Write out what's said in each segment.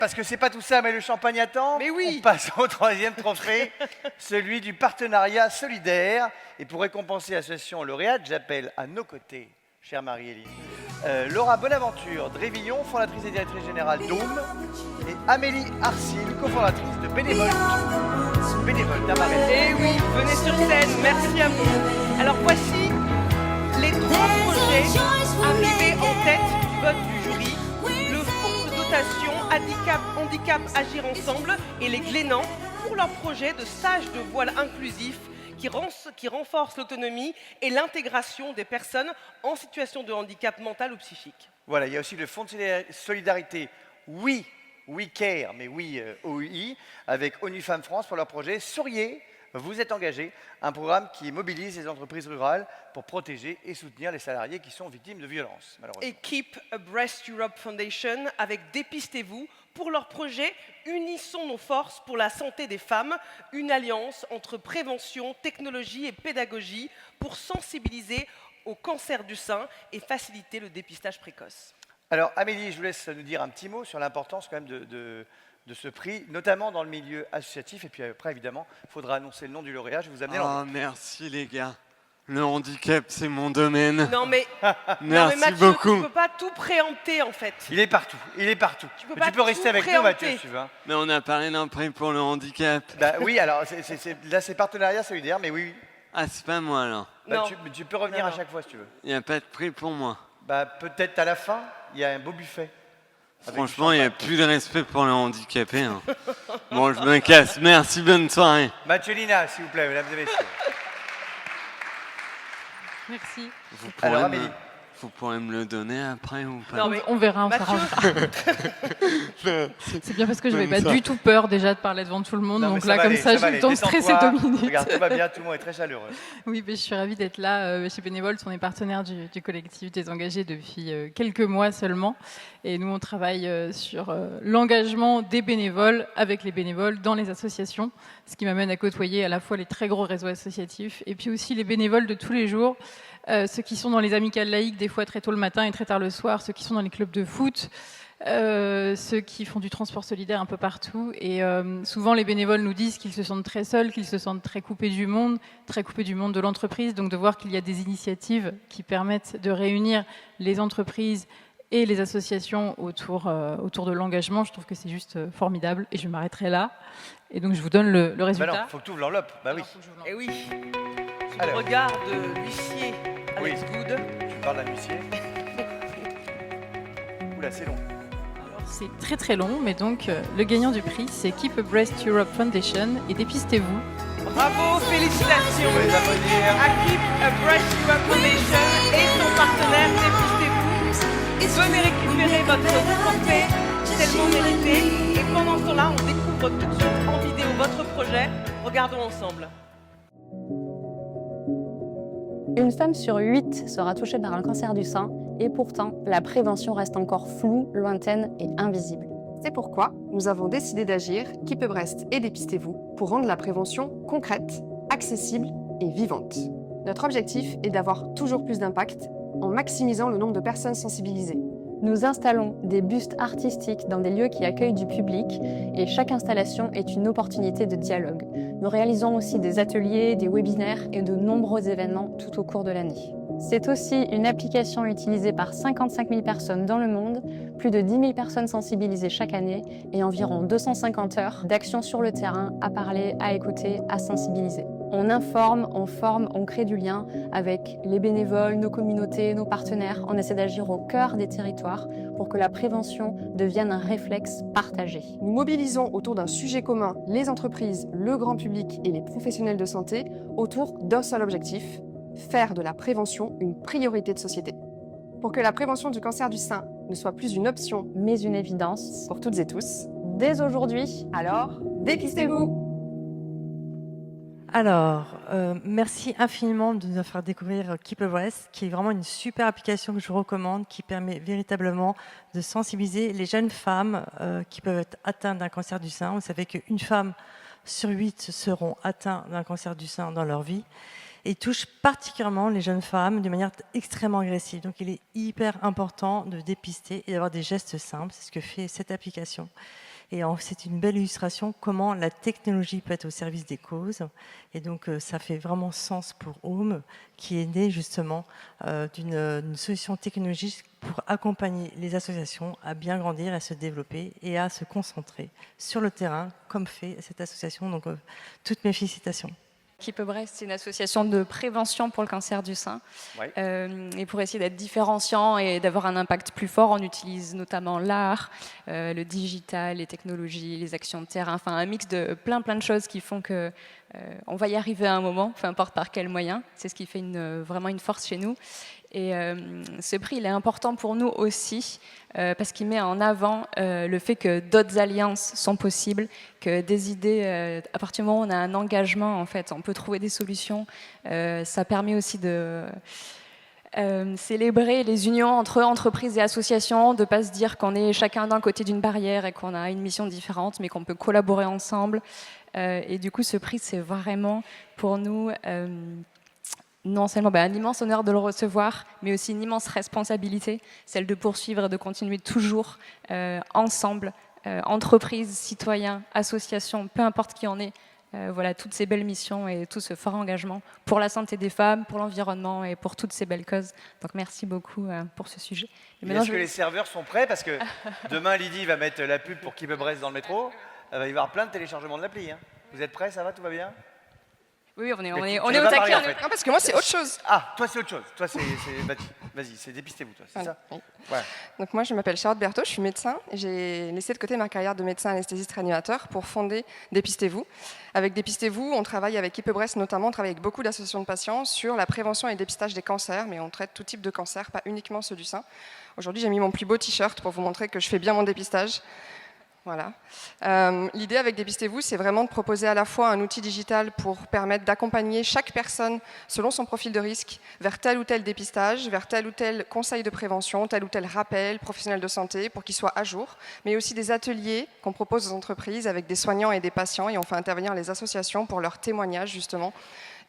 Parce que c'est pas tout ça, mais le champagne attend. Mais oui. On passe au troisième trophée, celui du partenariat solidaire. Et pour récompenser l'association lauréate, j'appelle à nos côtés, chère Marie-Éline, Laura Bonaventure Drévillon, fondatrice et directrice générale d'Aume, et Amélie Arcil, cofondatrice de Bénévoles d'Amarelle. Eh oui, venez sur scène, merci à vous. Alors voici les 3 projets arrivés en tête du vote du jury. Le fonds de dotation handicap Agir Ensemble et les Glénans pour leur projet de stage de voile inclusif qui renforce l'autonomie et l'intégration des personnes en situation de handicap mental ou psychique. Voilà, il y a aussi le fonds de solidarité We Care, mais oui, OUI, avec ONU Femmes France pour leur projet Souriez, vous êtes engagés, un programme qui mobilise les entreprises rurales pour protéger et soutenir les salariés qui sont victimes de violences, malheureusement. Et Keep Breast Europe Foundation avec Dépistez-vous pour leur projet Unissons nos forces pour la santé des femmes, une alliance entre prévention, technologie et pédagogie pour sensibiliser au cancer du sein et faciliter le dépistage précoce. Alors Amélie, je vous laisse nous dire un petit mot sur l'importance quand même de ce prix, notamment dans le milieu associatif. Et puis après, évidemment, il faudra annoncer le nom du lauréat. Je vais vous amener merci les gars. Le handicap, c'est mon domaine. Non mais, merci Mathieu, beaucoup. tu ne peux pas tout préempter en fait. Il est partout, il est partout. Tu peux rester avec nous, Mathieu, si tu veux. Hein. Mais on a parlé d'un prix pour le handicap. Bah, oui, alors là, c'est partenariat solidaire, mais oui. Ah, c'est pas moi alors. Bah, tu peux revenir à chaque fois si tu veux. Il n'y a pas de prix pour moi. Bah, peut-être à la fin, il y a un beau buffet. Franchement, il n'y a plus de respect pour les handicapés. Hein. Bon, je me casse. Merci, bonne soirée. Mathieu Lina, s'il vous plaît, mesdames et messieurs. Merci. Vous pourrez me le donner après ou pas? Non, mais on verra, on s'arrangera. C'est bien parce que je n'avais pas du tout peur déjà de parler devant tout le monde. Donc là, comme ça, j'ai le temps de stresser 2 minutes. Regarde, tout va bien, tout le monde est très chaleureux. Oui, mais je suis ravie d'être là. Chez Bénévoles, on est partenaire du collectif des engagés depuis quelques mois seulement. Et nous, on travaille sur l'engagement des bénévoles avec les bénévoles dans les associations, ce qui m'amène à côtoyer à la fois les très gros réseaux associatifs et puis aussi les bénévoles de tous les jours. Ceux qui sont dans les amicales laïques, des fois très tôt le matin et très tard le soir, ceux qui sont dans les clubs de foot, ceux qui font du transport solidaire un peu partout. Et souvent, les bénévoles nous disent qu'ils se sentent très seuls, qu'ils se sentent très coupés du monde de l'entreprise. Donc de voir qu'il y a des initiatives qui permettent de réunir les entreprises et les associations autour de l'engagement, je trouve que c'est juste formidable. Et je m'arrêterai là. Et donc, je vous donne le résultat. Bah non, il faut que tu ouvres l'enveloppe. Bah oui. Et oui. Le regard de l'huissier Alex Good. Tu parles d'un huissier. Oula, c'est long. Alors, c'est très très long, mais donc le gagnant du prix, c'est Keep a Breast Europe Foundation et Dépistez-vous. Bravo, félicitations à Keep a Breast Europe Foundation et son partenaire Dépistez-vous. Venez récupérer votre trophée, tellement mérité. Et pendant ce temps-là, on découvre tout de suite en vidéo votre projet. Regardons ensemble. Une femme sur 8 sera touchée par un cancer du sein et pourtant, la prévention reste encore floue, lointaine et invisible. C'est pourquoi nous avons décidé d'agir, Keep a Breast et Dépistez-vous, pour rendre la prévention concrète, accessible et vivante. Notre objectif est d'avoir toujours plus d'impact en maximisant le nombre de personnes sensibilisées. Nous installons des bustes artistiques dans des lieux qui accueillent du public et chaque installation est une opportunité de dialogue. Nous réalisons aussi des ateliers, des webinaires et de nombreux événements tout au cours de l'année. C'est aussi une application utilisée par 55 000 personnes dans le monde, plus de 10 000 personnes sensibilisées chaque année et environ 250 heures d'action sur le terrain, à parler, à écouter, à sensibiliser. On informe, on forme, on crée du lien avec les bénévoles, nos communautés, nos partenaires. On essaie d'agir au cœur des territoires pour que la prévention devienne un réflexe partagé. Nous mobilisons autour d'un sujet commun les entreprises, le grand public et les professionnels de santé autour d'un seul objectif, faire de la prévention une priorité de société. Pour que la prévention du cancer du sein ne soit plus une option, mais une évidence pour toutes et tous, dès aujourd'hui. Alors, dépistez-vous! Alors, merci infiniment de nous faire découvrir Keep a Breast, qui est vraiment une super application que je vous recommande, qui permet véritablement de sensibiliser les jeunes femmes qui peuvent être atteintes d'un cancer du sein. Vous savez qu'une femme sur 8 seront atteintes d'un cancer du sein dans leur vie et touche particulièrement les jeunes femmes de manière extrêmement agressive. Donc, il est hyper important de dépister et d'avoir des gestes simples. C'est ce que fait cette application. Et c'est une belle illustration comment la technologie peut être au service des causes. Et donc, ça fait vraiment sens pour Home, qui est né justement d'une solution technologique pour accompagner les associations à bien grandir, à se développer et à se concentrer sur le terrain, comme fait cette association. Donc, toutes mes félicitations. Keep Brest, c'est une association de prévention pour le cancer du sein. Ouais. Et pour essayer d'être différenciant et d'avoir un impact plus fort, on utilise notamment l'art, le digital, les technologies, les actions de terrain, enfin un mix de plein de choses qui font que on va y arriver à un moment, peu importe par quel moyen. C'est ce qui fait vraiment une force chez nous. Et ce prix, il est important pour nous aussi parce qu'il met en avant le fait que d'autres alliances sont possibles, que des idées, à partir du moment où on a un engagement, en fait, on peut trouver des solutions. Ça permet aussi de célébrer les unions entre entreprises et associations, de ne pas se dire qu'on est chacun d'un côté d'une barrière et qu'on a une mission différente, mais qu'on peut collaborer ensemble. Et du coup, ce prix, c'est vraiment pour nous non seulement un immense honneur de le recevoir, mais aussi une immense responsabilité, celle de poursuivre et de continuer toujours ensemble, entreprises, citoyens, associations, peu importe qui en est, voilà, toutes ces belles missions et tout ce fort engagement pour la santé des femmes, pour l'environnement et pour toutes ces belles causes. Donc merci beaucoup pour ce sujet. Est-ce que les serveurs sont prêts? Parce que demain, Lydie va mettre la pub pour Keep Brest dans le métro. Il va y avoir plein de téléchargements de l'appli. Hein. Vous êtes prêts? Ça va? Tout va bien? Oui, on est tu au veux pas taquet. parler, en fait. Non, parce que moi, c'est autre chose. Ah, toi, c'est autre chose. Toi, vas-y, c'est dépistez-vous, toi, c'est ça? Oui. Ouais. Donc moi, je m'appelle Charlotte Berthaud, je suis médecin. J'ai laissé de côté ma carrière de médecin anesthésiste réanimateur pour fonder Dépistez-vous. Avec Dépistez-vous, on travaille avec Keep Brest notamment, on travaille avec beaucoup d'associations de patients sur la prévention et le dépistage des cancers, mais on traite tout type de cancer, pas uniquement ceux du sein. Aujourd'hui, j'ai mis mon plus beau t-shirt pour vous montrer que je fais bien mon dépistage. Voilà. L'idée avec Dépistez-vous, c'est vraiment de proposer à la fois un outil digital pour permettre d'accompagner chaque personne selon son profil de risque vers tel ou tel dépistage, vers tel ou tel conseil de prévention, tel ou tel rappel professionnel de santé pour qu'il soit à jour, mais aussi des ateliers qu'on propose aux entreprises avec des soignants et des patients et on fait intervenir les associations pour leurs témoignages justement.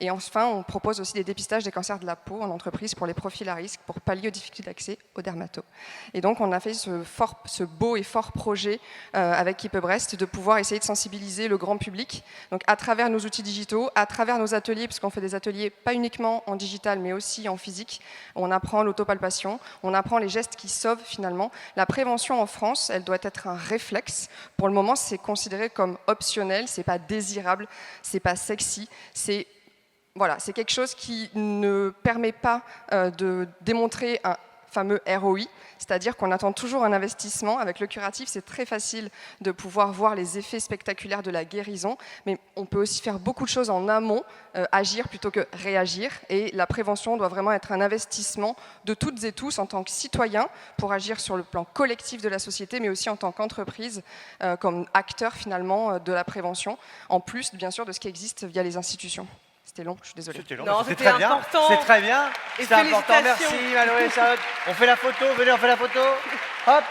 Et enfin, on propose aussi des dépistages des cancers de la peau en entreprise pour les profils à risque, pour pallier aux difficultés d'accès aux dermatos. Et donc, on a fait ce beau et fort projet avec Keep Brest de pouvoir essayer de sensibiliser le grand public, donc à travers nos outils digitaux, à travers nos ateliers, puisqu'on fait des ateliers pas uniquement en digital, mais aussi en physique. On apprend l'autopalpation, on apprend les gestes qui sauvent finalement. La prévention en France, elle doit être un réflexe. Pour le moment, c'est considéré comme optionnel, c'est pas désirable, c'est pas sexy, c'est quelque chose qui ne permet pas de démontrer un fameux ROI, c'est-à-dire qu'on attend toujours un investissement. Avec le curatif, c'est très facile de pouvoir voir les effets spectaculaires de la guérison, mais on peut aussi faire beaucoup de choses en amont, agir plutôt que réagir, et la prévention doit vraiment être un investissement de toutes et tous en tant que citoyens pour agir sur le plan collectif de la société, mais aussi en tant qu'entreprise, comme acteur finalement de la prévention, en plus bien sûr de ce qui existe via les institutions. C'était long, je suis désolée. C'était long, Non, mais c'était c'était très bien. important. C'est très bien. Et C'est important. félicitations. Merci, Mallory et Charlotte. On fait la photo. Venez, on fait la photo. Hop.